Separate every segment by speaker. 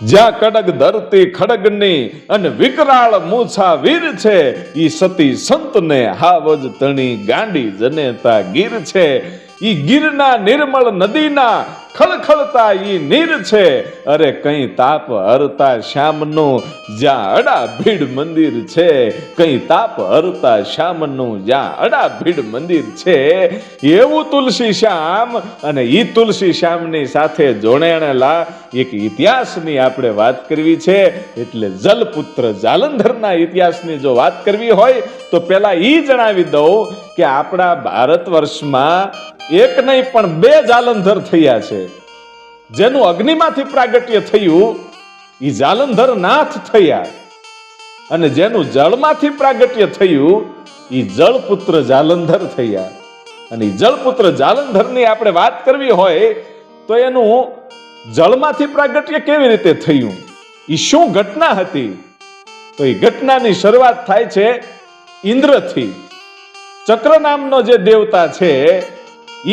Speaker 1: જ્યાં કડગ ધરતી ખડગની અને વિકરાળ મૂછા વીર છે, ઈ સતી સંતને હાવજ તણી ગાંડી જનેતા ગીર છે. ઈ ગીરના નિર્મળ નદીના ખળખળતા ઈ નીર છે. અરે કઈ તાપ હરતા શ્યામનું જ્યાં અડા ભીડ મંદિર છે, કઈ તાપ હરતા શ્યામનું જ્યાં અડા ભીડ મંદિર છે. એવું તુલસી શ્યામ, અને ઈ તુલસી શ્યામની સાથે જોડાયેલા એક ઇતિહાસની આપણે વાત કરવી છે. એટલે જલપુત્ર જાલંધરના ઇતિહાસની જો વાત કરવી હોય તો પેલા ઈ જણાવી દઉં કે આપણા ભારત વર્ષમાં એક નહીં પણ બે જાલંધર થયા છે. જેનું અગ્નિમાંથી પ્રાગટ્ય થયું ઈ જાલંધર નાથ થયા, અને જેનું જળમાંથી પ્રાગટ્ય થયું ઈ જળપુત્ર જાલંધર થયા. અને જળપુત્ર જાલંધરની આપણે વાત કરવી હોય તો એનું જળમાંથી પ્રાગટ્ય કેવી રીતે થયું, ઈ શું ઘટના હતી, તો એ ઘટનાની શરૂઆત થાય છે ઇન્દ્રથી. ચક્ર નામનો જે દેવતા છે,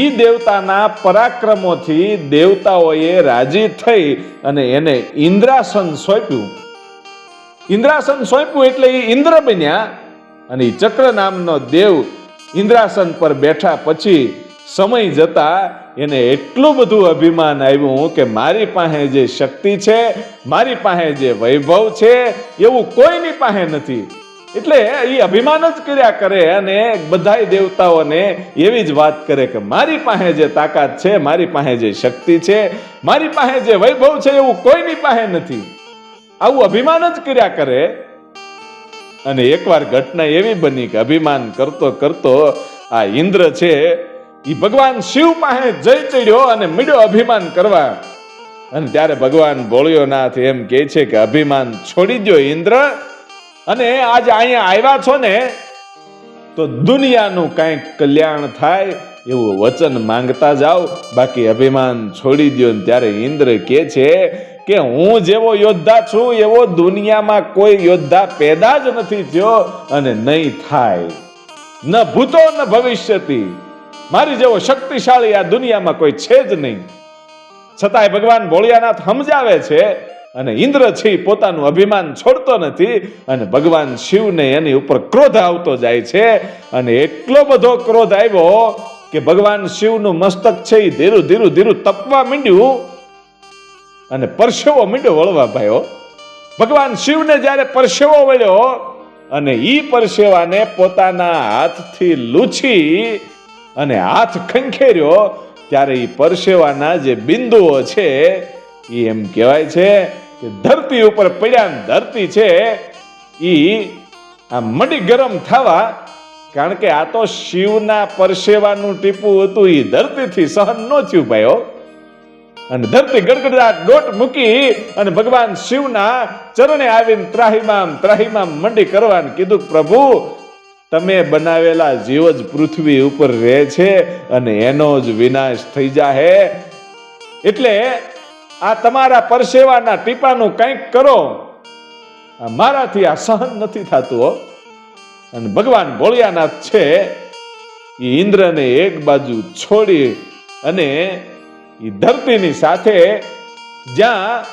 Speaker 1: ઈ દેવતાના પરાક્રમોથી દેવતાઓએ રાજી થઈ અને એને ઇન્દ્રાસન સોંપ્યું. ઇન્દ્રાસન સોંપ્યું એટલે એ ઇન્દ્ર બન્યા. અને ઈ ચક્ર નામનો દેવ ઇન્દ્રાસન પર બેઠા પછી સમય જતા એને એટલું બધું અભિમાન આવ્યું કે મારી પાસે જે શક્તિ છે, મારી પાસે જે વૈભવ છે, એવું કોઈની પાસે નથી. એટલે એ અભિમાન જ કર્યા કરે અને બધાય દેવતાઓને એવી જ વાત કરે કે મારી પાસે જે તાકાત છે, મારી પાસે જે શક્તિ છે, મારી પાસે જે વૈભવ છે, એવું કોઈની પાસે નથી. આવું અભિમાન જ કર્યા કરે. અને એકવાર ઘટના એવી બની કે અભિમાન કરતો કરતો આ ઇન્દ્ર છે એ ભગવાન શિવ પાસે જઈ ચડ્યો અને મીડ્યો અભિમાન કરવા. અને ત્યારે ભગવાન ભોળિયોનાથ એમ કહે છે કે અભિમાન છોડી દો ઇન્દ્ર, અને આજે અહીંયા આવ્યા છો ને તો દુનિયાનું કંઈક કલ્યાણ થાય એવું વચન માંગતા જાઓ, બાકી અભિમાન છોડી દો. ત્યારે ઇન્દ્ર કહે છે કે હું જેવો યોદ્ધા છું એવો દુનિયામાં કોઈ યોદ્ધા પેદા જ નથી થયો અને નહીં થાય, ન ભૂતો ન ભવિષ્યતી. મારી જેવો શક્તિશાળી આ દુનિયામાં કોઈ છે જ નહીં. છતાંય ભગવાન ભોળિયાનાથ સમજાવે છે અને ઇન્દ્ર છે પોતાનું અભિમાન છોડતો નથી. અને ભગવાન શિવને એની ઉપર ક્રોધ આવતો જાય છે. અને એટલો બધો ક્રોધ આવ્યો કે ભગવાન શિવનું મસ્તક છે એ ધીરું ધીરું ધીરું તપવા માંડ્યું અને પરસેવો માંડ્યો વળવા ભાઈઓ. ભગવાન શિવને જ્યારે પરસેવો વળ્યો અને ઈ પરસેવાને પોતાના હાથથી લૂછી અને હાથ ખંખેર્યો, ત્યારે ઈ પરસેવાના જે બિંદુઓ છે એ એમ કહેવાય છે કે ધરતી ઉપર પડ્યા. ધરતી છે ઈ આ મડી ગરમ થવા, કારણ કે આ તો શિવના પરસેવાનું ટીપું હતું, એ ધરતીથી સહન ન થયું ભાઈઓ. અને ધરતી ગડગડાટ દોટ મૂકી અને ભગવાન શિવના ચરણે આવીને ત્રાહિમામ ત્રાહિમામ મંડી કરવાનું કીધું, પ્રભુ તમે બનાવેલા જીવ જ પૃથ્વી ઉપર રહે છે અને એનો જ વિનાશ થઈ જાહે, એટલે આ તમારા પરસેવાના ટીપાનું કંઈક કરો, મારાથી આ સહન નથી થતું. અને ભગવાન ભોળિયાનાથ છે એ ઇન્દ્રને એક બાજુ છોડી અને એ ધરતીની સાથે જ્યાં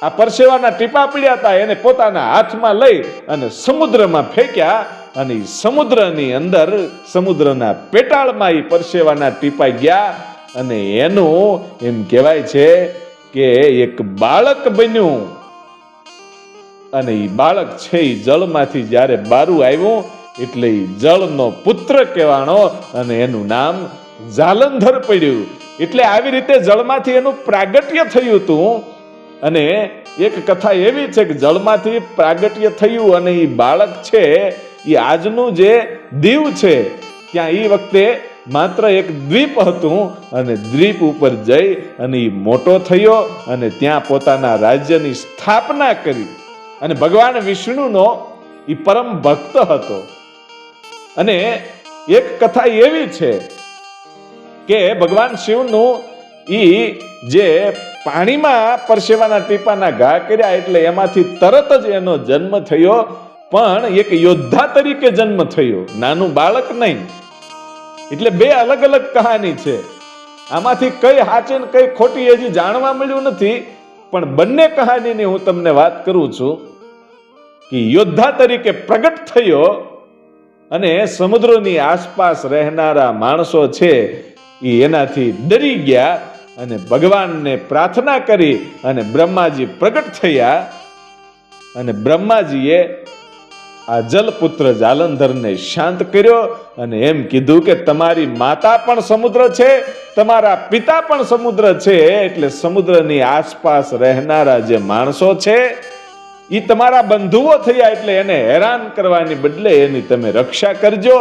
Speaker 1: આ પરસેવાના ટીપા પડ્યા હતા એને પોતાના હાથમાં લઈ અને સમુદ્રમાં ફેંક્યા. અને સમુદ્રની અંદર સમુદ્રના પેટાળમાં એ પરસેવાના ટીપા ગયા અને એનું એમ કહેવાય છે કે એક બાળક બન્યું. અને એ બાળક છે એ જળમાંથી જ્યારે બારું આવ્યું એટલે એ જળનો પુત્ર કહેવાનો અને એનું નામ જાલંધર પડ્યું. એટલે આવી રીતે જળમાંથી એનું પ્રાગટ્ય થયું હતું. અને એક કથા એવી છે કે જળમાંથી પ્રાગટ્ય થયું અને એ બાળક છે એ આજનું જે દીવ છે ત્યાં એ વખતે માત્ર એક દ્વીપ હતું અને દ્વીપ ઉપર જઈ અને એ મોટો થયો અને ત્યાં પોતાના રાજ્યની સ્થાપના કરી. અને ભગવાન વિષ્ણુનો એ પરમ ભક્ત હતો. અને એક કથા એવી છે કે ભગવાન શિવનું ઈ જે પાણીમાં પરસેવાના ટીપાના ઘા કર્યા એટલે એમાંથી તરત જ એનો જન્મ થયો, પણ એક યોદ્ધા તરીકે જન્મ થયો, નાનું બાળક નહીં. એટલે બે અલગ અલગ કહાની છે. આમાંથી કઈ સાચી ને કઈ ખોટી હજી જાણવા મળ્યું નથી. પણ બંને કહાનીની હું તમને વાત કરું છું કે યોદ્ધા તરીકે પ્રગટ થયો અને સમુદ્રની આસપાસ રહેનારા માણસો છે એ એનાથી ડરી ગયા અને ભગવાનને પ્રાર્થના કરી અને બ્રહ્માજી પ્રગટ થયા અને બ્રહ્માજીએ આ જલપુત્ર જાલંધરને શાંત કર્યો અને એમ કીધું કે તમારી માતા પણ સમુદ્ર છે, તમારા પિતા પણ સમુદ્ર છે, એટલે સમુદ્રની આસપાસ રહેનારા જે માણસો છે એ તમારા બંધુઓ થયા, એટલે એને હેરાન કરવાની બદલે એની તમે રક્ષા કરજો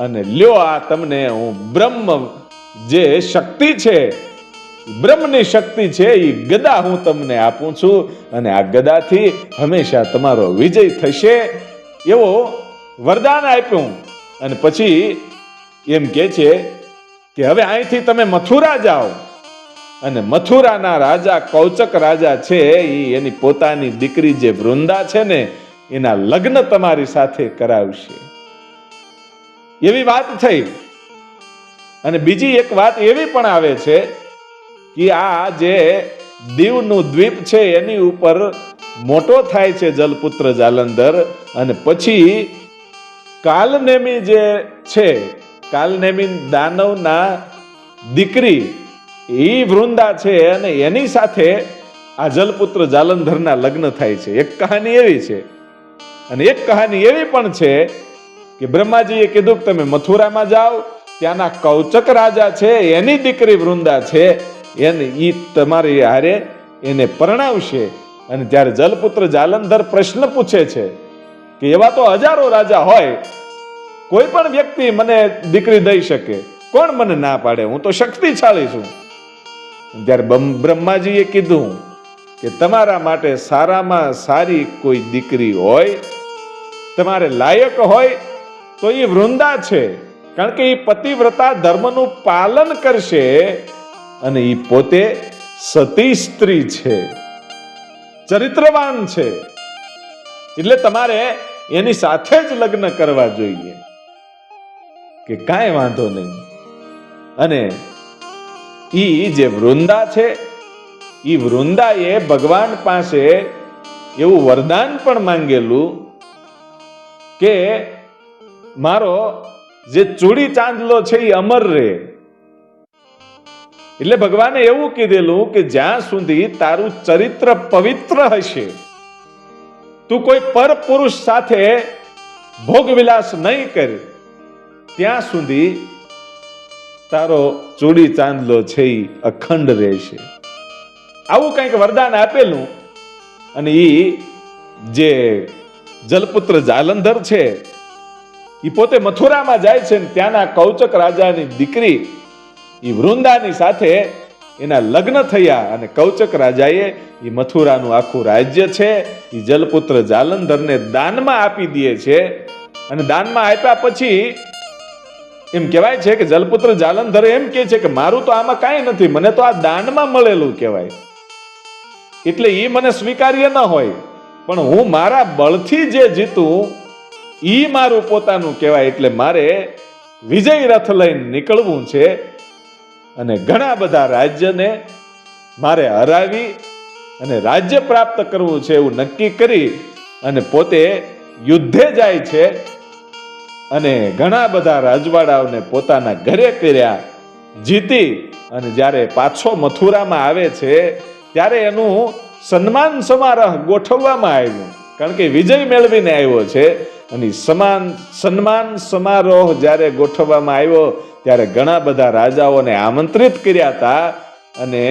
Speaker 1: અને લ્યો આ તમને હું બ્રહ્મ જે શક્તિ છે, બ્રહ્મની શક્તિ છે એ ગદા હું તમને આપું છું અને આ ગદાથી હંમેશા તમારો વિજય થશે એવો વરદાન આપ્યું. અને પછી એમ કે છે કે હવે અહીંથી તમે મથુરા જાઓ અને મથુરાના રાજા કૌચક રાજા છે એ એની પોતાની દીકરી જે વૃંદા છે ને એના લગ્ન તમારી સાથે કરાવશે, એવી વાત થઈ. અને બીજી એક વાત એવી પણ આવે છે કે આ જે દીવનું દ્વીપ છે એની ઉપર મોટો થાય છે જલપુત્ર જાલંધર અને પછી કાલનેમી જે છે, કાલનેમી દાનવના દીકરી એ વૃંદા છે અને એની સાથે આ જલપુત્ર જાલંધરના લગ્ન થાય છે. એક કહાની એવી છે. અને એક કહાની એવી પણ છે કે બ્રહ્માજીએ કીધું કે તમે મથુરામાં જાઓ, ત્યાંના કૌચક રાજા છે એની દીકરી વૃંદા છે એને ઈ તમારી હારે એને પરણાવશે. અને જ્યારે જલપુત્ર જાલંધર પ્રશ્ન પૂછે છે કે એવા તો હજારો રાજા હોય, કોઈ પણ વ્યક્તિ મને દીકરી દઈ શકે, કોણ મને ના પાડે, હું તો શક્તિશાળી છું. ત્યારે બ્રહ્માજીએ કીધું કે તમારા માટે સારામાં સારી કોઈ દીકરી હોય, તમારે લાયક હોય તો એ વૃંદા છે, કારણ કે એ પતિવ્રતા ધર્મનું પાલન કરશે અને એ પોતે સતી સ્ત્રી છે, ચરિત્રવાન છે, એટલે તમારે એની સાથે જ લગ્ન કરવા જોઈએ. કે કાંઈ વાંધો નહીં. અને ઈ જે વૃંદા છે ઈ વૃંદાએ ભગવાન પાસે એવું વરદાન પણ માંગેલું કે મારો જે ચૂડી ચાંદલો છે એ અમર રહે. એટલે ભગવાને એવું કીધેલું કે જ્યાં સુધી તારું ચરિત્ર પવિત્ર હશે, તું કોઈ પર પુરુષ સાથે ભોગવિલાસ નહીં કરે, ત્યાં સુધી તારો ચૂડી ચાંદલો છે એ અખંડ રહેશે. આવું કંઈક વરદાન આપેલું. અને ઈ જે જલપુત્ર જાલંધર છે એ પોતે મથુરામાં જાય છે ને ત્યાંના કૌચક રાજાની દીકરી એ વૃંદાની સાથે એના લગ્ન થયા અને કૌચક રાજાએ એ મથુરાનું આખું રાજ્ય છે એ જલપુત્ર જાલંધરને દાનમાં આપી દે છે. અને દાનમાં આપ્યા પછી એમ કહેવાય છે કે જલપુત્ર જાલંધર એમ કહે છે કે મારું તો આમાં કાંઈ નથી, મને તો આ દાનમાં મળેલું કહેવાય, એટલે એ મને સ્વીકાર્ય ન હોય, પણ હું મારા બળથી જે જીતું એ મારું પોતાનું કહેવાય, એટલે મારે વિજય રથ લઈને નીકળવું છે અને ઘણા બધા રાજ્યને મારે હરાવી અને રાજ્ય પ્રાપ્ત કરવું છે એવું નક્કી કરી અને પોતે યુદ્ધે જાય છે અને ઘણા બધા રાજવાડાઓને પોતાના ઘરે કર્યા, જીતી. અને જ્યારે પાછો મથુરામાં આવે છે ત્યારે એનું સન્માન સમારોહ ગોઠવવામાં આવ્યું, કારણ કે વિજય મેળવીને આવ્યો છે. અને સન્માન સમારોહ જ્યારે ગોઠવવામાં આવ્યો ત્યારે ઘણા બધા રાજાઓને આમંત્રિત કર્યા હતા અને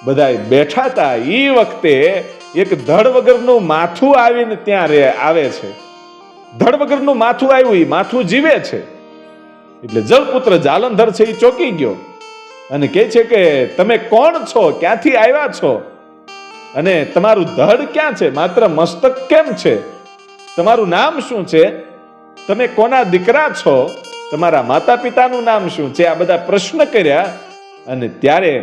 Speaker 1: બધા બેઠા હતા. એ વખતે એક ધડ વગરનું માથું આવીને ત્યાં આવે છે. ધડ વગરનું માથું આવ્યું, એ માથું જીવે છે. એટલે જલપુત્ર જાલંધર છે એ ચોંકી ગયો અને કહે છે કે તમે કોણ છો, ક્યાંથી આવ્યા છો અને તમારું ધડ ક્યાં છે, માત્ર મસ્તક કેમ છે, તમારું નામ શું છે, તમે કોના દીકરા છો, તમારા માતા પિતાનું નામ શું છે, આ બધા પ્રશ્ન કર્યા. અને ત્યારે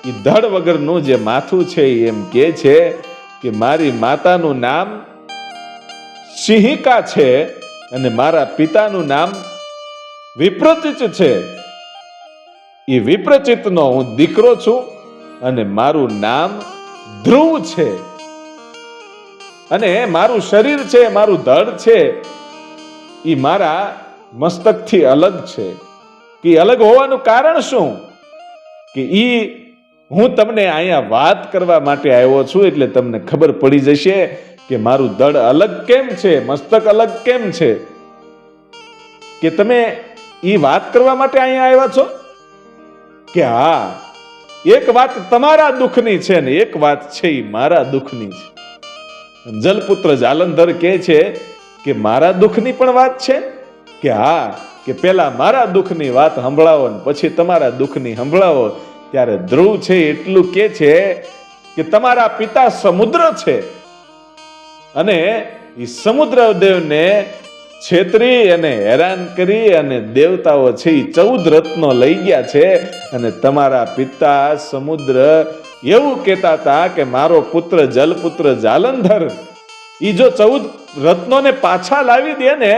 Speaker 1: એ ધડ વગરનું જે માથું છે એમ કહે છે કે મારી માતાનું નામ સિંહિકા છે અને મારા પિતાનું નામ વિપ્રચિત છે. એ વિપ્રચિતનો હું દીકરો છું અને મારું નામ ધ્રુવ છે, અને મારું શરીર છે, મારું ધડ છે, એ મારા મસ્તકથી અલગ છે. કે અલગ હોવાનું કારણ શું? કે ઈ હું તમને અહીંયા વાત કરવા માટે આવ્યો છું, એટલે તમને ખબર પડી જશે કે મારું ધડ અલગ કેમ છે, મસ્તક અલગ કેમ છે. કે તમે ઈ વાત કરવા માટે અહીંયા આવ્યા છો કે હા, એક વાત તમારા દુઃખની છે ને એક વાત છે ઈ મારા દુઃખની છે. જલપુત્ર જાલંધર કહે છે કે મારા દુઃખની પણ વાત છે કે હા, કે પેલા મારા દુઃખની વાત સંભળાવો ને પછી તમારા દુઃખની સંભળાવો. ત્યારે ધ્રુવ છે એટલું કે છે કે તમારા પિતા સમુદ્ર છે, અને એ સમુદ્ર દેવને છેતરી અને હેરાન કરી અને દેવતાઓ છે એ 14 રત્નો લઈ ગયા છે. અને તમારા પિતા સમુદ્ર એવું કહેતા હતા કે મારો પુત્ર જલપુત્ર જાલંધર ઈ જો 14 રત્નોને પાછા લાવી દે ને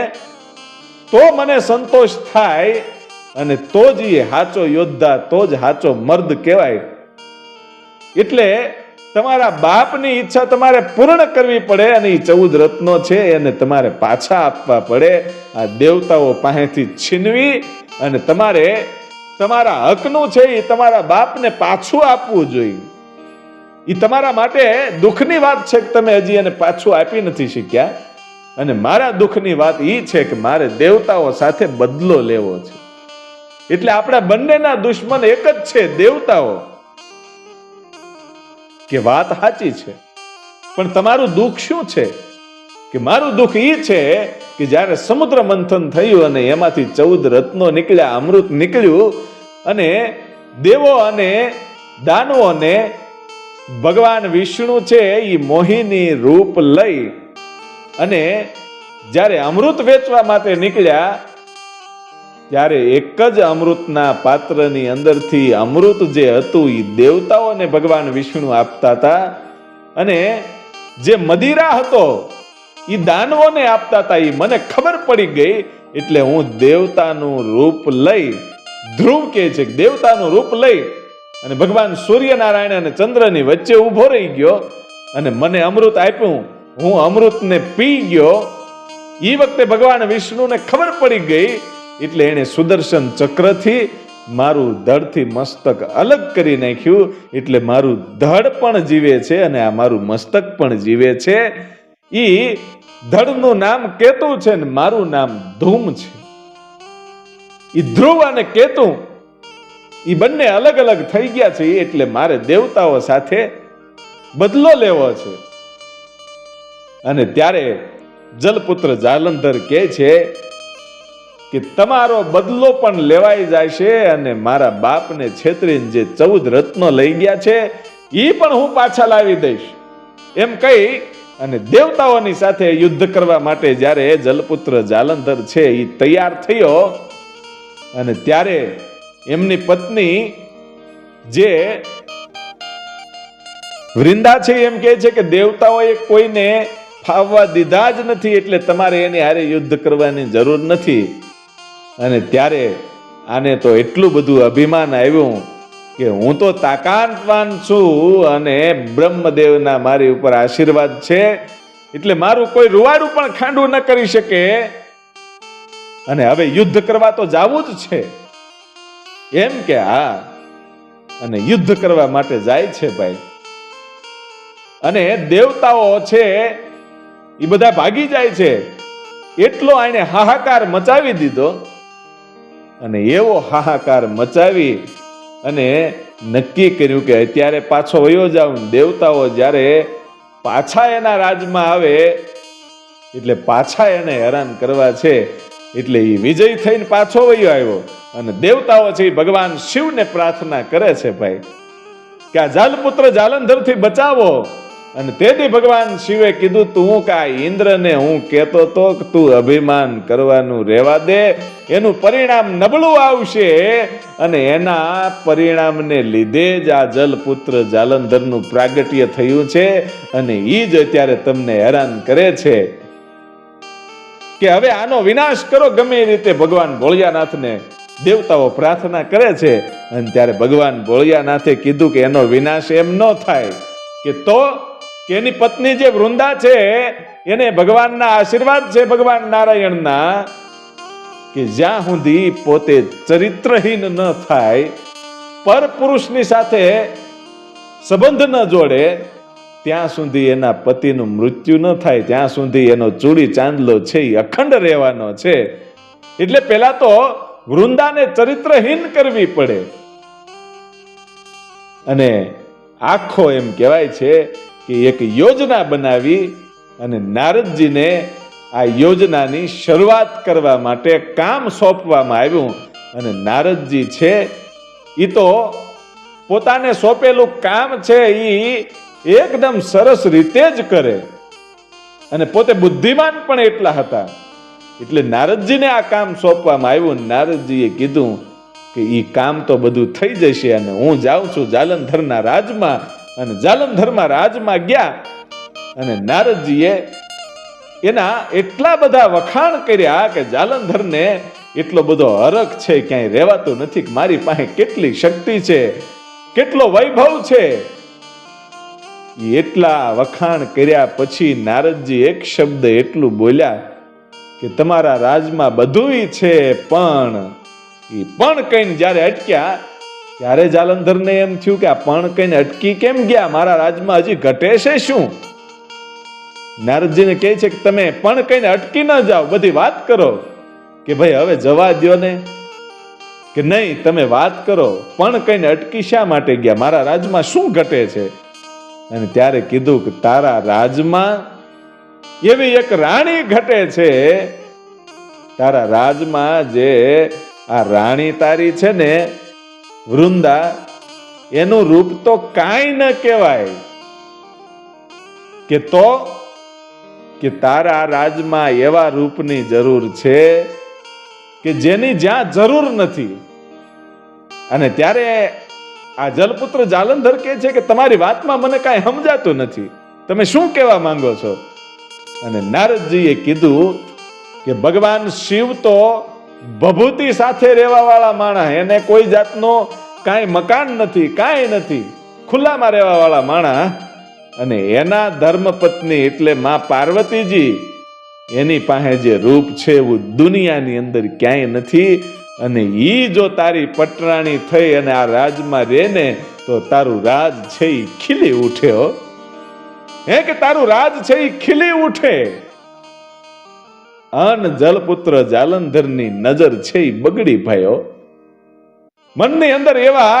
Speaker 1: તો મને સંતોષ થાય, અને તો જ એ હાચો યોદ્ધા, તો જ હાચો મર્દ કહેવાય. એટલે તમારા બાપની ઈચ્છા તમારે પૂર્ણ કરવી પડે, અને એ 14 રત્નો છે એને તમારે પાછા આપવા પડે. આ દેવતાઓ પાસેથી છીનવી અને તમારે તમારા હકનું છે એ તમારા બાપને પાછું આપવું જોઈએ. એ તમારા માટે દુઃખની વાત છે કે તમે હજી એને પાછું આપી નથી શક્યા. અને મારા દુઃખની વાત એ છે કે મારે દેવતાઓ સાથે બદલો લેવો છે. એટલે આપણા બંનેના દુશ્મન એક જ છે, દેવતાઓ. કે વાત સાચી છે, પણ તમારું દુઃખ શું છે? કે મારું દુઃખ એ છે કે જ્યારે સમુદ્ર મંથન થયું અને એમાંથી 14 રત્નો નીકળ્યા, અમૃત નીકળ્યું, અને દેવો અને દાનવોને ભગવાન વિષ્ણુ છે એ મોહિની રૂપ લઈ અને જ્યારે અમૃત વેચવા માટે નીકળ્યા, ત્યારે એક જ અમૃતના પાત્રની અંદરથી અમૃત જે હતું એ દેવતાઓને ભગવાન વિષ્ણુ આપતા હતા, અને જે મદિરા હતો એ દાનવોને આપતા હતા. એ મને ખબર પડી ગઈ, એટલે હું દેવતાનું રૂપ લઈ, ધ્રુવ કહે છે કે દેવતાનું રૂપ લઈ અને ભગવાન સૂર્યનારાયણ અને ચંદ્રની વચ્ચે ઊભો રહી ગયો, અને મને અમૃત આપ્યું, હું અમૃતને પી ગયો. એ વખતે ભગવાન વિષ્ણુને ખબર પડી ગઈ, એટલે એને સુદર્શન ચક્રથી મારું ધડથી મસ્તક અલગ કરી નાખ્યું. એટલે મારું ધડ પણ જીવે છે અને આ મારું મસ્તક પણ જીવે છે. ઈ ધડનું નામ કેતુ છે ને મારું નામ ધૂમ છે. ઈ ધ્રુવ અને કેતુ ઈ બંને અલગ અલગ થઈ ગયા છે, એટલે મારે દેવતાઓ સાથે બદલો લેવો છે. અને ત્યારે જલપુત્ર જાલંધર કહે છે કે તમારો બદલો પણ લેવાઈ જાય છે, અને મારા બાપને છેતરીને જે 14 રત્નો લઈ ગયા છે એ પણ હું પાછા લાવી દઈશ. એમ કહી અને દેવતાઓની સાથે યુદ્ધ કરવા માટે જ્યારે જલપુત્ર જાલંધર છે એ તૈયાર થયો, અને ત્યારે એમની પત્ની જે વૃંદા છે એમ કહે છે કે દેવતાઓએ કોઈને ફાવવા દીધા જ નથી, એટલે તમારે એની હારે યુદ્ધ કરવાની જરૂર નથી. અને ત્યારે આને તો એટલું બધું અભિમાન આવ્યું કે હું તો તાકાતવાન છું અને બ્રહ્મદેવના મારી ઉપર આશીર્વાદ છે, એટલે મારું કોઈ રૂવાડું પણ ખાંડું ન કરી શકે, અને હવે યુદ્ધ કરવા તો જાવું જ છે. એમ કે હા, અને યુદ્ધ કરવા માટે જાય છે ભાઈ. અને દેવતાઓ છે એ બધા ભાગી જાય છે. એટલો આને હાહાકાર મચાવી દીધો, અને એવો હાહાકાર મચાવી અને નક્કી કર્યું કે અત્યારે પાછો વયો જાઉં. દેવતાઓ જ્યારે પાછા એના રાજમાં આવે એટલે પાછા એને હેરાન કરવા છે, એટલે એ વિજય થઈને પાછો વયો આવ્યો. અને દેવતાઓ છે એ ભગવાન શિવને પ્રાર્થના કરે છે ભાઈ કે આ જાલપુત્ર જાલંધરથી બચાવો. અને તેથી ભગવાન શિવે કીધું તું કે આ ઇન્દ્રને હું કહેતો તો કે તું અભિમાન કરવાનું રહેવા દે, એનું પરિણામ નબળું આવશે, અને એના પરિણામને લીધે જ આ જલપુત્ર જાલંધરનું પ્રાગટ્ય થયું છે, અને એ જ અત્યારે તમને હેરાન કરે છે કે હવે આનો વિનાશ કરો ગમે એ રીતે. ભગવાન ભોળિયાનાથને દેવતાઓ પ્રાર્થના કરે છે, અને ત્યારે ભગવાન ભોળિયાનાથે કીધું કે એનો વિનાશ એમ ન થાય, કે એની પત્ની જે વૃંદા છે એને ભગવાનના આશીર્વાદ છે, ભગવાન નારાયણના, કે જ્યાં સુધી પોતે ચરિત્રહીન ન થાય, પર પુરુષની સાથે સંબંધ ન જોડે, ત્યાં સુધી એના પતિનું મૃત્યુ ન થાય, ત્યાં સુધી એનો ચૂડી ચાંદલો છે એ અખંડ રહેવાનો છે. એટલે પેલા તો વૃંદાને ચરિત્રહીન કરવી પડે. અને આખો એમ કહેવાય છે કે એક યોજના બનાવી અને નારદજીને આ યોજનાની શરૂઆત કરવા માટે કામ સોંપવામાં આવ્યું. અને નારદજી છે એ તો પોતાને સોંપેલું કામ છે એ એકદમ સરસ રીતે જ કરે, અને પોતે બુદ્ધિમાન પણ એટલા હતા. એટલે નારદજીને આ કામ સોંપવામાં આવ્યું. નારદજીએ કીધું કે એ કામ તો બધું થઈ જશે અને હું જાઉં છું જાલંધરના રાજમાં. અને જાલંધરમાં રાજમાં ગયા અને નારદજીએ એના એટલા બધા વખાણ કર્યા કે જાલંધરને એટલો બધો હરખ છે, ક્યાંય રહેવાતું નથી કે મારી પાસે કેટલી શક્તિ છે, કેટલો વૈભવ છે. એટલા વખાણ કર્યા પછી નારદજી એક શબ્દ એટલું બોલ્યા કે તમારા રાજમાં બધુંય છે, પણ કહીને જ્યારે અટક્યા ત્યારે જાલંધરને એમ થયું કે આ પણ કહીને અટકી કેમ ગયા, મારા રાજમાં હજી ઘટે છે શું? નારદજીને કહે છે કે તમે પણ કહીને અટકી ન જાઓ, બધી વાત કરો કે ભાઈ હવે જવા દ્યો ને, કે નહીં તમે વાત કરો, પણ કહીને અટકી શા માટે ગયા, મારા રાજમાં શું ઘટે છે? અને ત્યારે કીધું કે તારા રાજમાં એવી એક રાણી ઘટે છે, તારા રાજમાં જે આ રાણી તારી છે ને વૃંદા, એનું રૂપ તો કાંઈ ન કહેવાય. કે તારા રાજમાં એવા રૂપની જરૂર છે કે જેની જ્યાં જરૂર નથી. અને ત્યારે આ જલપુત્ર જાલંધર કહે છે કે તમારી વાતમાં મને કાંઈ સમજાતું નથી, તમે શું કહેવા માંગો છો? અને નારદજીએ કીધું કે ભગવાન શિવ તો ભભૂતિ સાથે રહેવા વાળા માણસ, એને કોઈ જાતનો કાંઈ મકાન નથી, કાંઈ નથી, ખુલ્લામાં રહેવા વાળા માણસ. અને એના ધર્મપત્ની એટલે માં પાર્વતીજી, એની પાસે જે રૂપ છે એવું દુનિયાની અંદર ક્યાંય નથી. અને ઈ જો તારી પટરાણી થઈ અને આ રાજમાં રહે ને તો તારું રાજ છે એ ખીલી ઉઠે. હે કે તારું રાજ છે એ ખીલી ઉઠે. અન જલપુત્ર જાલંધરની નજર છે એ બગડી ભાઈઓ. મનની અંદર એવા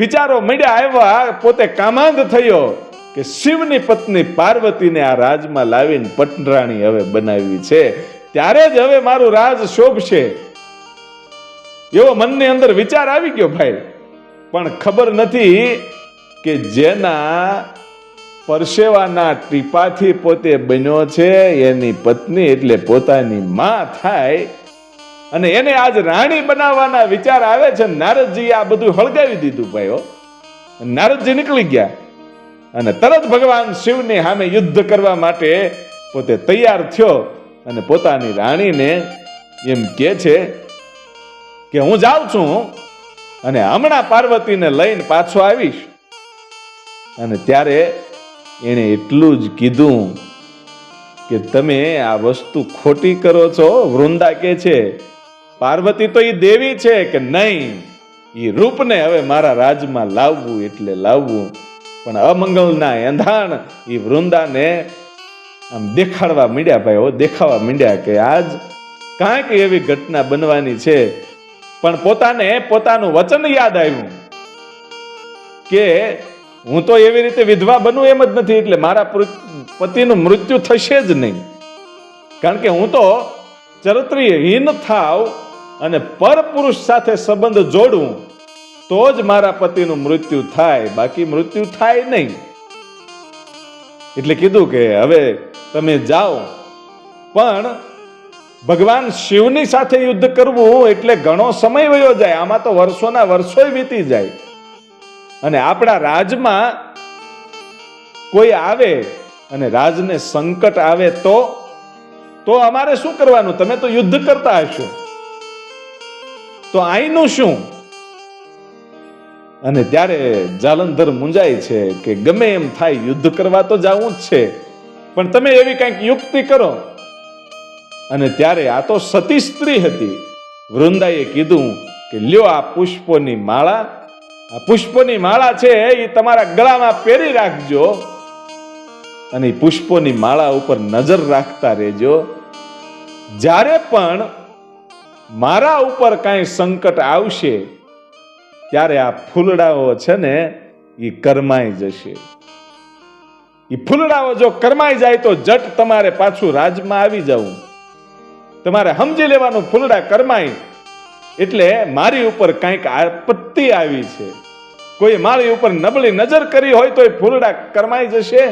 Speaker 1: વિચારો મળ્યા આવ્યા, પોતે કામાંગ થયો કે શિવની પત્ની પાર્વતીને આ રાજમાં લાવીને પટરાણી હવે બનાવી છે, ત્યારે જ હવે મારું રાજ શોભશે, એવો મનની અંદર વિચાર આવી ગયો ભાઈ. પણ ખબર નથી કે જેના પરસેવાના ટીપાથી પોતે બન્યો છે એની પત્ની એટલે પોતાની માં થાય, અને એને આજ રાણી બનાવવાના વિચાર આવે છે. નારદજી આ બધું હળગાવી દીધું ભાઈઓ. નારદજી નીકળી ગયા અને તરત ભગવાન શિવની સામે યુદ્ધ કરવા માટે પોતે તૈયાર થયો. અને પોતાની રાણીને એમ કહે છે કે હું જાઉં છું અને હમણાં પાર્વતીને લઈને પાછો આવીશ. અને ત્યારે એને એટલું જ કીધું કે તમે આ વસ્તુ ખોટી કરો છો. વૃંદા કે છે પાર્વતી તો એ દેવી છે, કે નહીં એ રૂપને હવે મારા રાજમાં લાવવું એટલે લાવવું. પણ અમંગલના એંધાણ એ વૃંદાને આમ દેખાડવા માંડ્યા ભાઈ, દેખાવા માંડ્યા કે આજ કાંઈક એવી ઘટના બનવાની છે. પણ પોતાને પોતાનું વચન યાદ આવ્યું કે હું તો એવી રીતે વિધવા બનું એમ જ નથી, એટલે મારા પતિનું મૃત્યુ થશે જ નહીં, કારણ કે હું તો ચરિત્રહીન થાવ અને પરપુરુષ સાથે સંબંધ જોડું તો જ મારા પતિનું મૃત્યુ થાય, બાકી મૃત્યુ થાય નહીં. એટલે કીધું કે હવે તમે જાઓ, પણ ભગવાન શિવની સાથે યુદ્ધ કરવું એટલે ઘણો સમય વયો જાય, આમાં તો વર્ષોના વર્ષો વીતી જાય. અને આપણા રાજમાં કોઈ આવે અને રાજને સંકટ આવે તો અમારે શું કરવાનું? તમે તો યુદ્ધ કરતા હશો, તો આઈનું શું? અને ત્યારે જાલંધર મૂંઝાય છે કે ગમે એમ થાય યુદ્ધ કરવા તો જાવું જ છે, પણ તમે એવી કંઈક યુક્તિ કરો. અને ત્યારે આ તો સતી સ્ત્રી હતી. વૃંદાએ કીધું કે લ્યો આ પુષ્પોની માળા, આ પુષ્પોની માળા છે એ તમારા ગળામાં પહેરી રાખજો અને પુષ્પોની માળા ઉપર નજર રાખતા રહેજો. જ્યારે પણ મારા ઉપર કાંઈ સંકટ આવશે ત્યારે આ ફૂલડાઓ છે ને એ કરમાઈ જશે. એ ફૂલડાઓ જો કરમાઈ જાય તો જટ તમારે પાછું રાજમાં આવી જવું. તમારે સમજી લેવાનું ફૂલડા કરમાય એટલે મારી ઉપર કંઈક આપત્તિ આવી છે. કોઈ મારી ઉપર નબળી નજર કરી હોય તો એ ફૂલડા કરમાઈ જશે.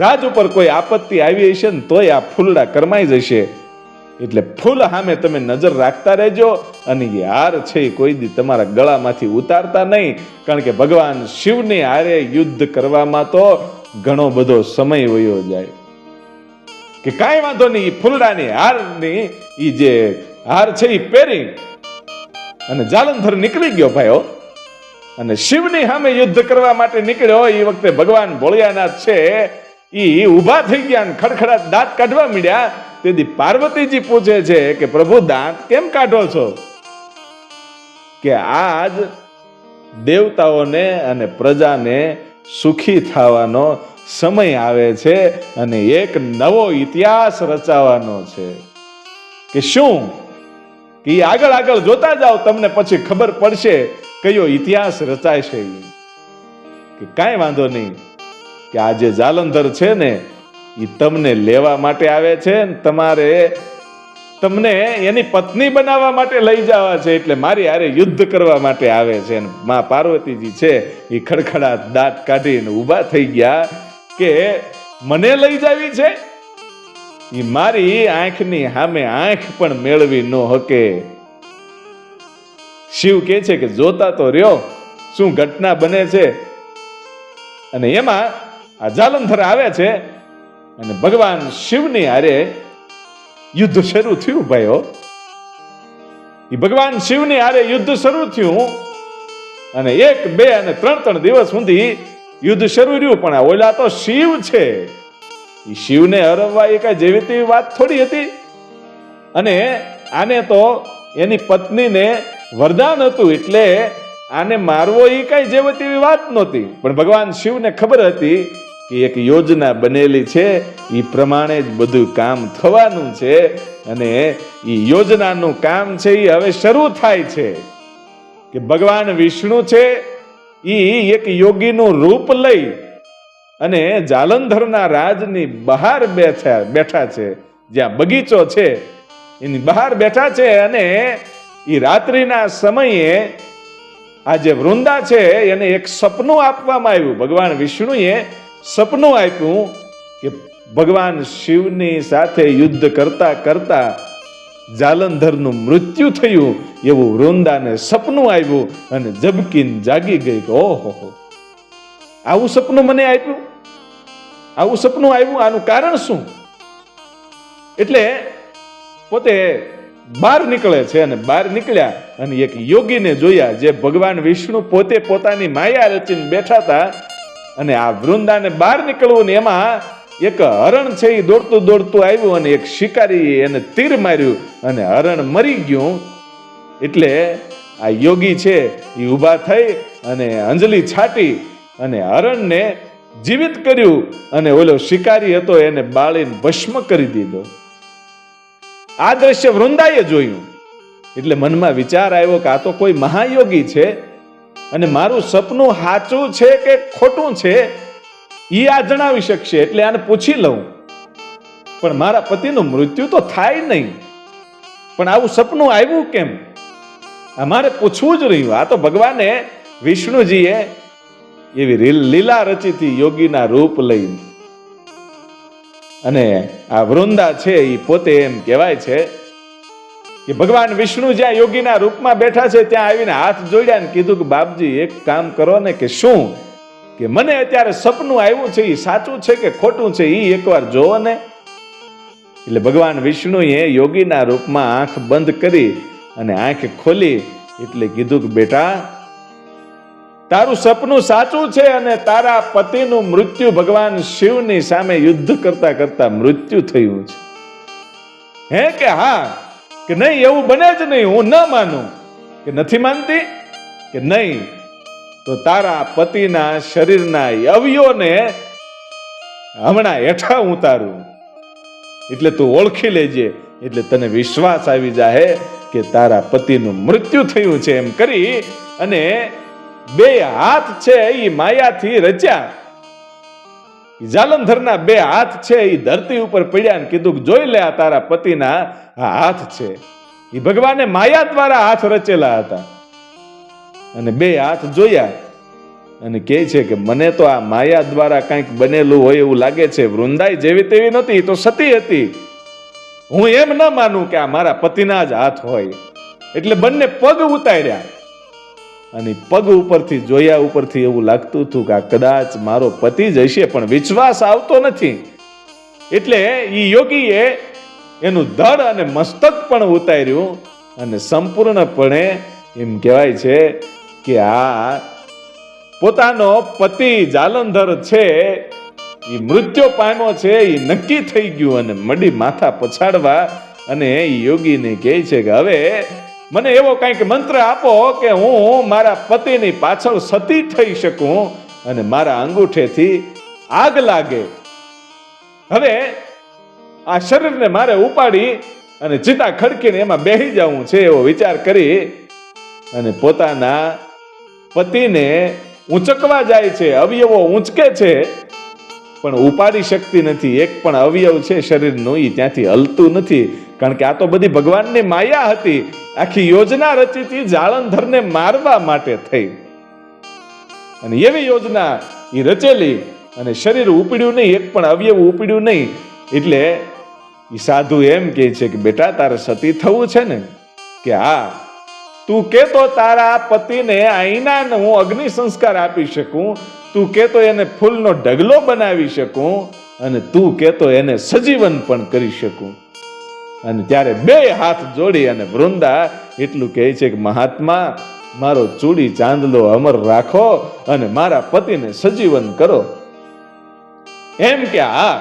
Speaker 1: રાજ ઉપર કોઈ આપત્તિ આવી હશે ને તોય આ ફૂલડા કરમાઈ જશે. એટલે ફૂલ સામે તમે નજર રાખતા રહેજો અને એ હાર છે એ કોઈ દી તમારા ગળામાંથી ઉતારતા નહીં. કારણ કે ભગવાન શિવની હારે યુદ્ધ કરવામાં તો ઘણો બધો સમય વયો જાય. કે કાંઈ વાંધો નહીં, ફૂલડાની હારની એ જે હાર છે એ પહેરી અને જાલંધર નીકળી ગયો ભાઈઓ. અને શિવની સામે યુદ્ધ કરવા માટે નીકળ્યો. એ વખતે ભગવાન ભોળિયાનાથ છે એ ઊભા થઈ ગયા અને ખડખડાટ દાંત કાઢવા માંડ્યા. તેથી પાર્વતીજી પૂછે છે કે પ્રભુ દાંત કેમ કાઢો છો? કે આજ દેવતાઓને અને પ્રજાને સુખી થવાનો સમય આવે છે અને એક નવો ઇતિહાસ રચાવાનો છે. કે શું? કે આગળ આગળ જોતા જાઓ, તમને પછી ખબર પડશે કયો ઇતિહાસ રચાય છે. કે કાંઈ વાંધો નહીં, કે આ જે જાલંધર છે ને એ તમને લેવા માટે આવે છે ને તમને એની પત્ની બનાવવા માટે લઈ જવા છે. એટલે મારી હારે યુદ્ધ કરવા માટે આવે છે. માં પાર્વતીજી છે એ ખડખડાટ દાંત કાઢીને ઊભા થઈ ગયા કે મને લઈ જાવી છે? એ મારી આંખની સામે આંખ પણ મેળવી ન હકે. શિવ કહે છે કે જોતા તો રહ્યો શું ઘટના બને છે. અને એમાં આ જાલંધર આવે છે અને ભગવાન શિવની હારે યુદ્ધ શરૂ થયું ભાઈઓ. એ ભગવાન શિવની હારે યુદ્ધ શરૂ થયું અને 1, 2 અને 3 દિવસ સુધી યુદ્ધ શરૂ રહ્યું. પણ ઓલા તો શિવ છે, એ શિવને હરવવા એ કઈ જેવી તેવી વાત થોડી હતી. અને આને તો એની પત્નીને વરદાન હતું એટલે આને મારવો એ કઈ જેવી તેવી વાત નહોતી. પણ ભગવાન શિવને ખબર હતી કે એક યોજના બનેલી છે, એ પ્રમાણે જ બધું કામ થવાનું છે. અને એ યોજનાનું કામ છે એ હવે શરૂ થાય છે. કે ભગવાન વિષ્ણુ છે એ એક યોગીનું રૂપ લઈ અને જાલંધરના રાજની બહાર બેઠા છે. જ્યાં બગીચો છે એની બહાર બેઠા છે. અને એ રાત્રિના સમયે આ જે વૃંદા છે એને એક સપનું આપવામાં આવ્યું. ભગવાન વિષ્ણુએ સપનું આપ્યું કે ભગવાન શિવની સાથે યુદ્ધ કરતા કરતા જાલંધરનું મૃત્યુ થયું એવું વૃંદાને સપનું આવ્યું અને ઝબકીને જાગી ગઈ કે ઓહો, આવું સપનું મને આપ્યું, આવું સપનું આવ્યું, આનું કારણ શું? એટલે પોતે બહાર નીકળે છે અને બહાર નીકળ્યા અને એક યોગીને જોયા જે ભગવાન વિષ્ણુ પોતે પોતાની માયા રચીને બેઠા હતા. અને આ વૃંદાને બહાર નીકળવું ને એમાં એક હરણ છે એ દોડતું દોડતું આવ્યું અને એક શિકારી એને તીર માર્યું અને હરણ મરી ગયું. એટલે આ યોગી છે એ ઊભા થઈ અને અંજલિ છાટી અને હરણને જીવિત કર્યું અને ઓલો શિકારી હતો એને બાળીને ભસ્મ કરી દીધો. આ દ્રશ્ય વૃંદાએ જોયું એટલે મનમાં વિચાર આવ્યો કે આ તો કોઈ મહાયોગી છે અને મારું સપનું સાચું છે કે ખોટું છે એ આ જણાવી શકશે. એટલે આને પૂછી લઉં. પણ મારા પતિનું મૃત્યુ તો થાય નહીં, પણ આવું સપનું આવ્યું કેમ? આ મારે પૂછવું જ રહ્યું. આ તો ભગવાને વિષ્ણુજીએ એવી લીલા રચી હતી યોગીના રૂપ લઈને. અને આ વૃંદા છે એ પોતે એમ કહેવાય છે કે ભગવાન વિષ્ણુ જ્યાં યોગીના રૂપમાં બેઠા છે ત્યાં આવીને હાથ જોડ્યા ને કીધું કે બાપજી એક કામ કરો ને. કે શું? કે મને અત્યારે સપનું આવ્યું છે એ સાચું છે કે ખોટું છે એ એકવાર જોવો ને. એટલે ભગવાન વિષ્ણુએ યોગીના રૂપમાં આંખ બંધ કરી અને આંખ ખોલી એટલે કીધું કે બેટા તારું સપનું સાચું છે અને તારા પતિનું મૃત્યુ ભગવાન શિવની સામે યુદ્ધ કરતા કરતા મૃત્યુ થયું છે. હે કે હા કે નહીં? એવું બને જ નહીં. હું ન માનું. કે નથી માનતી? કે નહીં તો તારા પતિના શરીરના અવયવોને હમણાં હેઠા ઉતારું, એટલે તું ઓળખી લેજે, એટલે તને વિશ્વાસ આવી જાય કે તારા પતિનું મૃત્યુ થયું છે. એમ કરી અને બે હાથ છે એ માયાથી રચ્યા. જાલંધરના બે હાથ છે એ ધરતી ઉપર પડ્યા ને કીધું જોઈ લે, આ તારા પતિના હાથ છે. એ ભગવાને માયા દ્વારા હાથ રચેલા હતા અને બે હાથ જોયા અને કહે છે કે મને તો આ માયા દ્વારા કંઈક બનેલું હોય એવું લાગે છે. વૃંદાઈ જેવી તેવી નહોતી, તો સતી હતી. હું એમ ન માનું કે આ મારા પતિના જ હાથ હોય. એટલે બંને પગ ઉતાર્યા અને પગ ઉપરથી જોયા, ઉપરથી એવું લાગતું હતું કે આ કદાચ મારો પતિ જ હશે, પણ વિશ્વાસ આવતો નથી. એટલે એ યોગીએ એનું ધડ અને મસ્તક પણ ઉતાર્યું અને સંપૂર્ણપણે એમ કહેવાય છે કે આ પોતાનો પતિ જાલંધર છે એ મૃત્યુ પામ્યો છે એ નક્કી થઈ ગયું અને મડી માથા પછાડવા અને એ યોગીને કહે છે કે હવે મને એવો કંઈક મંત્ર આપો કે હું મારા પતિની પાછળ સતી થઈ શકું અને મારા અંગૂઠેથી આગ લાગે. હવે આ શરીરને મારે ઉપાડી અને ચિતા ખડકીને એમાં બેહી જવું છે એવો વિચાર કરી અને પોતાના પતિને ઊંચકવા જાય છે. અવયવો ઊંચકે છે પણ ઉપાડી શકતી નથી. એક પણ અવયવ છે શરીરનું એ ત્યાંથી હલતું નથી, કારણ કે આ તો બધી ભગવાનની માયા હતી. આખી યોજના રચી હતી જાલંધરને મારવા માટે થઈ અને એવી યોજના એ રચેલી અને શરીર ઉપડ્યું નહીં, એક પણ અવયવ ઉપડ્યું નહીં. એટલે એ સાધુ એમ કહે છે કે બેટા તારે સતી થવું છે ને? કે હા, તું કેતો તારા પતિને આઈના હું અગ્નિ સંસ્કાર આપી શકું, તું કેતો એને ફૂલનો ઢગલો બનાવી શકું અને તું કેતો એને સજીવન પણ કરી શકું. અને ત્યારે બે હાથ જોડી અને વૃંદા એટલું કહે છે કે મહાત્મા મારો ચૂડી ચાંદલો અમર રાખો અને મારા પતિને સજીવન કરો. એમ કે હા.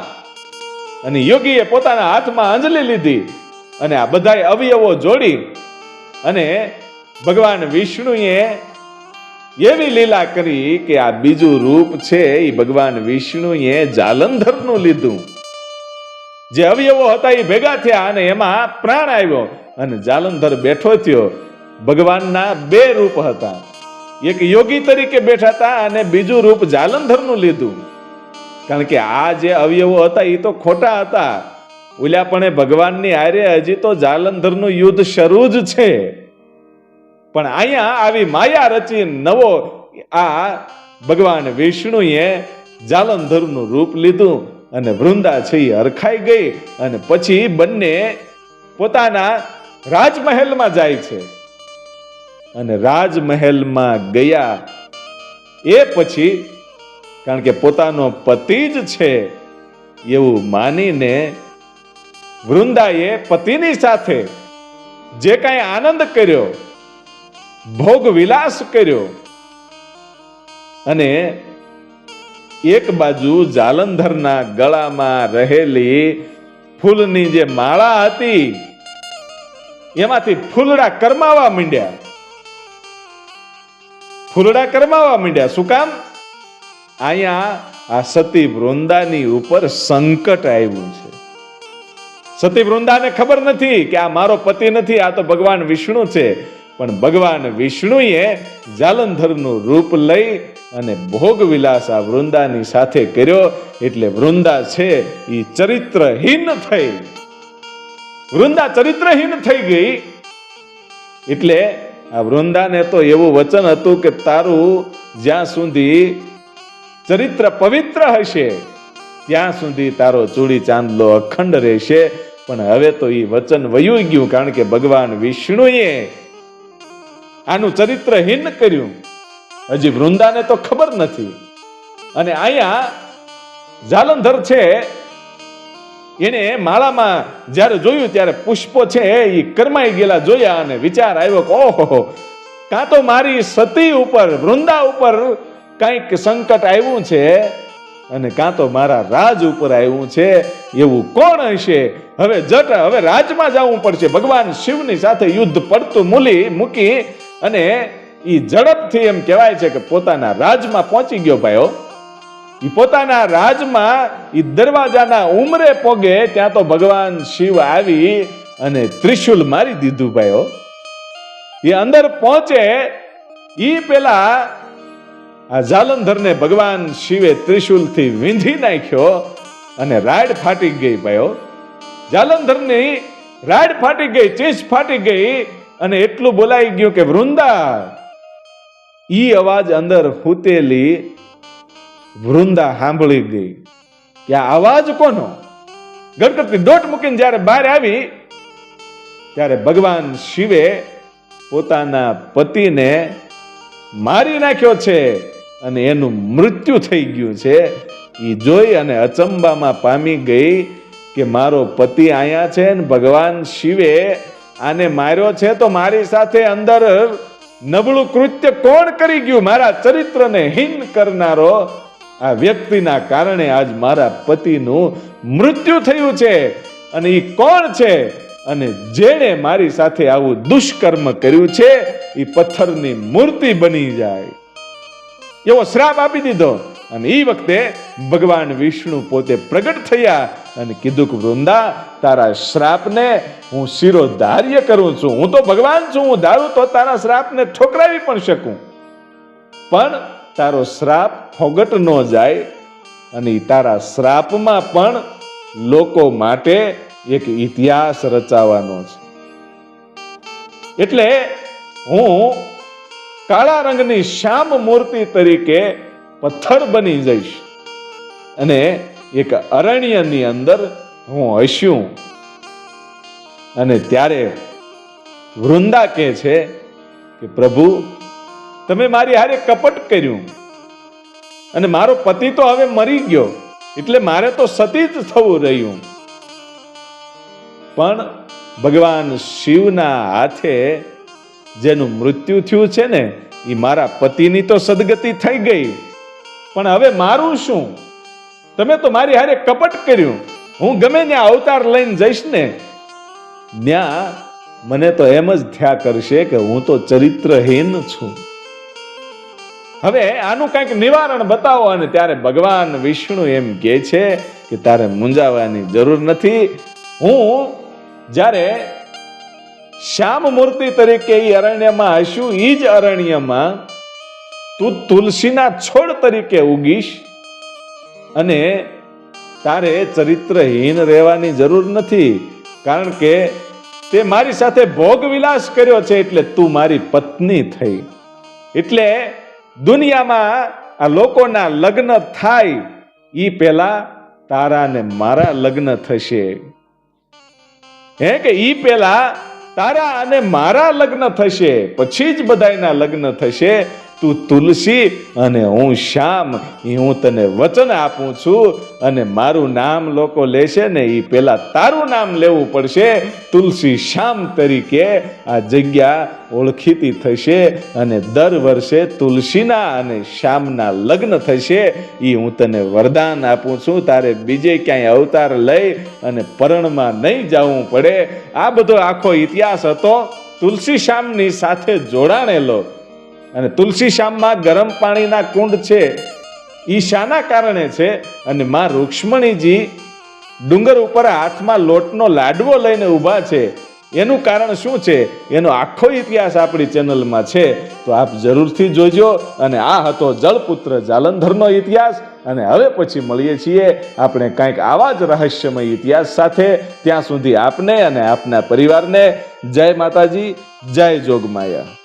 Speaker 1: અને યોગીએ પોતાના હાથમાં અંજલિ લીધી અને આ બધા અવયવો જોડી અને ભગવાન વિષ્ણુએ એવી લીલા કરી કે આ બીજું રૂપ છે એ ભગવાન વિષ્ણુએ જાલંધરનું લીધું. જે અવયવો હતા એ ભેગા થયા અને એમાં પ્રાણ આવ્યો અને જાલંધર બેઠો થયો. ભગવાનના બે રૂપ હતા, એક યોગી તરીકે બેઠા હતા અને બીજું રૂપ જાલંધરનું લીધું. કારણ કે આ જે અવયવો હતા એ તો ખોટા હતા. ઓલ્યા પણ ભગવાનની હારે હજી તો જાલંધરનું યુદ્ધ શરૂ જ છે. પણ અહીંયા આવી માયા રચી નવો આ ભગવાન વિષ્ણુએ જાલંધરનું રૂપ લીધું અને વૃંદા છે એ હરખાઈ ગઈ અને પછી બંને પોતાના રાજમહેલમાં જાય છે. અને રાજમહેલમાં ગયા એ પછી કારણ કે પોતાનો પતિ જ છે એવું માનીને વૃંદાએ પતિની સાથે જે કાંઈ આનંદ કર્યો, ભોગ વિલાસ કર્યો અને એક બાજુ જાલંધરના ગળામાં રહેલી ફૂલની જે માળા હતી એમાંથી ફૂલડા કરમાવા માંડ્યા. ફૂલડા કરમાવા માંડ્યા. શું કામ? અહીંયા આ સતી વૃંદાની ઉપર સંકટ આવ્યું છે. સતી વૃંદાને ખબર નથી કે આ મારો પતિ નથી, આ તો ભગવાન વિષ્ણુ છે. પણ ભગવાન વિષ્ણુએ જાલંધરનું રૂપ લઈ અને ભોગ વિલાસ આ વૃંદાની સાથે કર્યો. એટલે વૃંદા છે એ ચરિત્રહીન થઈ. વૃંદા ચરિત્રહીન થઈ ગઈ. એટલે આ વૃંદાને તો એવું વચન હતું કે તારું જ્યાં સુધી ચરિત્ર પવિત્ર હશે ત્યાં સુધી તારો ચૂડી ચાંદલો અખંડ રહેશે. પણ હવે તો એ વચન વયું ગયું, કારણ કે ભગવાન વિષ્ણુએ આનું ચરિત્રહીન કર્યું. હજી વૃંદાને તો ખબર નથી. અને અહીંયા જાલંધર છે એને માળામાં જ્યારે જોયું ત્યારે પુષ્પો છે એ કરમાઈ ગયેલા જોયા અને વિચાર આવ્યો કે ઓહો કાં તો મારી સતી ઉપર, વૃંદા ઉપર કંઈક સંકટ આવ્યું છે, અને કાં તો મારા રાજ ઉપર આવ્યું છે. એવું કોણ હશે? હવે રાજમાં જવું પડશે. ભગવાન શિવની સાથે યુદ્ધ પડતું મૂકી અને એ ઝડપથી એમ કહેવાય છે કે પોતાના રાજમાં પહોંચી ગયો ભાઈઓ. એ પોતાના રાજમાં એ દરવાજાના ઉમરે પોગે ત્યાં તો ભગવાન શિવ આવી અને ત્રિશુલ મારી દીધું ભાઈઓ. એ અંદર પહોંચે એ પેલા આ જાલંધરને ભગવાન શિવે ત્રિશુલથી વીંધી નાખ્યો અને રાડ ફાટી ગઈ ભાઈઓ. જાલંધરની રાડ ફાટી ગઈ, ચીસ ફાટી ગઈ અને એટલું બોલાઈ ગયું કે વૃંદા. ઈ અવાજ અંદર હૂતેલી વૃંદા સાંભળી ગઈ કે આ અવાજ કોનો? ગણપતિ દોટ મૂકીને જ્યારે બહાર આવી ત્યારે ભગવાન શિવે પોતાના પતિને મારી નાખ્યો છે અને એનું મૃત્યુ થઈ ગયું છે. એ જોઈ અને અચંબામાં પામી ગઈ કે મારો પતિ અહીંયા છે ને ભગવાન શિવે આને માર્યો છે, તો મારી સાથે અંદર નબળું કૃત્ય કોણ કરી ગયું? મારા ચરિત્રને હીન કરનારો આ વ્યક્તિના કારણે આજ મારા પતિનું મૃત્યુ થયું છે. અને એ કોણ છે? અને જેણે મારી સાથે આવું દુષ્કર્મ કર્યું છે એ પથ્થરની મૂર્તિ બની જાય એવો શ્રાપ આપી દીધો. અને એ વખતે ભગવાન વિષ્ણુ પોતે પ્રગટ થયા અને કીધું કે વૃંદા, તારા શ્રાપને હું શિરોધાર્ય કરું છું. હું તો ભગવાન છું, હું ધારું તો તારા શ્રાપને ઠોકરાવી પણ શકું, પણ તારો શ્રાપ ફોગટ ન જાય અને તારા શ્રાપમાં પણ લોકો માટે એક ઇતિહાસ રચાવાનો છે. એટલે હું કાળા રંગની શ્યામ મૂર્તિ તરીકે પથ્થર બની જઈશ અને એક અરણ્યની અંદર હું હસ્યું. અને ત્યારે વૃંદા કહે છે કે પ્રભુ, તમે મારી હારે કપટ કર્યું અને મારો પતિ તો હવે મરી ગયો, એટલે મારે તો સતી જ થવું રહ્યું. પણ ભગવાન શિવના હાથે જેનું મૃત્યુ થયું છે ને, એ મારા પતિની તો સદગતિ થઈ ગઈ, પણ હવે મારું શું? તમે તો મારી હારે કપટ કર્યું. હું ગમે ત્યાં અવતાર લઈને જઈશ ને, ત્યાં મને તો એમ જ થયા કરશે કે હું તો ચરિત્રહીન છું. હવે આનું કંઈક નિવારણ બતાવો. અને ત્યારે ભગવાન વિષ્ણુ એમ કહે છે કે તારે મૂંઝાવાની જરૂર નથી. હું જ્યારે શ્યામ મૂર્તિ તરીકે એ અરણ્યમાં હશું, એ જ અરણ્યમાં તું તુલસીના છોડ તરીકે ઉગીશ અને તારે ચરિત્રહીન રહેવાની જરૂર નથી. કારણ કે તે મારી સાથે ભોગ વિલાસ કર્યો છે એટલે તું મારી પત્ની થઈ. એટલે દુનિયામાં આ લોકોના લગ્ન થાય એ પહેલા તારા ને મારા લગ્ન થશે. કે ઈ પહેલા તારા અને મારા લગ્ન થશે, પછી જ બધાયના લગ્ન થશે. તું તુલસી અને હું શ્યામ, એ હું તને વચન આપું છું. અને મારું નામ લોકો લેશે ને, એ પેલા તારું નામ લેવું પડશે. તુલસી શ્યામ તરીકે આ જગ્યા ઓળખીતી થશે અને દર વર્ષે તુલસીના અને શ્યામના લગ્ન થશે. એ હું તને વરદાન આપું છું. તારે બીજે ક્યાંય અવતાર લઈ અને પરણમાં નહીં જવું પડે. આ બધો આખો ઇતિહાસ હતો તુલસી શ્યામની સાથે જોડાણેલો. અને તુલસી શ્યામમાં ગરમ પાણીના કુંડ છે. ઈ શાના કારણે છે? અને માં રૂક્ષ્મણીજી ડુંગર ઉપર હાથમાં લોટનો લાડવો લઈને ઊભા છે. એનું કારણ શું છે? એનો આખો ઇતિહાસ આપણી ચેનલમાં છે, તો આપ જરૂરથી જોજો. અને આ હતો જળપુત્ર જાલંધરનો ઇતિહાસ. અને હવે પછી મળીએ છીએ આપણે કંઈક આવા જ રહસ્યમય ઇતિહાસ સાથે. ત્યાં સુધી આપને અને આપના પરિવારને જય માતાજી, જય જોગમાયા.